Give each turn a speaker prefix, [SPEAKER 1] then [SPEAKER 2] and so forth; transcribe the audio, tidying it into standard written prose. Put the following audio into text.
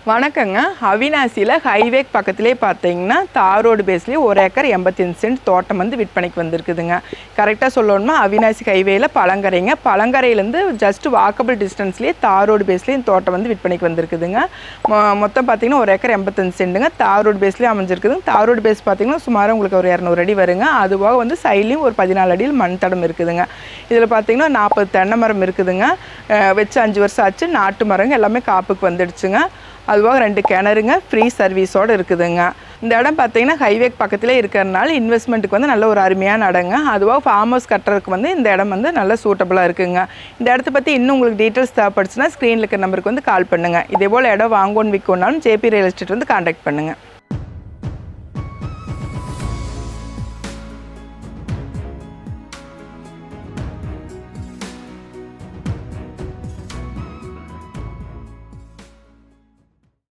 [SPEAKER 1] வணக்கங்க. அவினாசியில் ஹைவே பக்கத்திலே பார்த்தீங்கன்னா தார் ரோடு பேஸ்லேயே 1 ஏக்கர் 85 சென்ட் தோட்டம் வந்து விற்பனைக்கு வந்திருக்குதுங்க. கரெக்டாக சொல்லணும்னா அவினாசி ஹைவேயில் பழங்கரைங்க. பழங்கரையிலேருந்து ஜஸ்ட் வாக்கபிள் டிஸ்டன்ஸ்லேயே தார் ரோடு பேஸ்லேயே தோட்டம் வந்து விற்பனைக்கு வந்திருக்குதுங்க. மொத்தம் பார்த்தீங்கன்னா 1 ஏக்கர் 85 சென்ட்டுங்க. தார் ரோடு பேஸ்லேயே அமைஞ்சிருக்குதுங்க. தார் ரோடு பேஸ் பார்த்தீங்கன்னா சுமார் உங்களுக்கு ஒரு 200 அடி வருங்க. அதுபோக வந்து சைட்லேயும் ஒரு 14 அடியில் மண் தடம் இருக்குதுங்க. இதில் பார்த்தீங்கன்னா 40 தென்னை மரம் இருக்குதுங்க. வச்சு 5 வருஷம் ஆச்சு. நாட்டு மரங்க எல்லாமே காப்புக்கு வந்துடுச்சுங்க. அதுவாக 2 கிணறுங்க ஃப்ரீ சர்வீஸோடு இருக்குதுங்க. இந்த இடம் பார்த்தீங்கன்னா ஹைவே பக்கத்திலே இருக்கிறதுனால இன்வெஸ்ட்மெண்ட்டுக்கு வந்து நல்ல ஒரு அருமையான இடங்க. அதுவாக ஃபார்ம் ஹவுஸ் கட்டுறதுக்கு வந்து இந்த இடம் வந்து நல்ல சூட்டபுளாக இருக்குங்க. இந்த இடத்த பற்றி இன்னும் உங்களுக்கு டீட்டெயில்ஸ் தேவைப்படுச்சுன்னா ஸ்க்ரீனில் இருக்கிற நம்பருக்கு வந்து கால் பண்ணுங்கள். இதே போல் இடம் வாங்கணும்னு விற்கணுன்னாலும் ஜேபி ரியல் எஸ்டேட் வந்து கான்டாக்ட் பண்ணுங்கள்.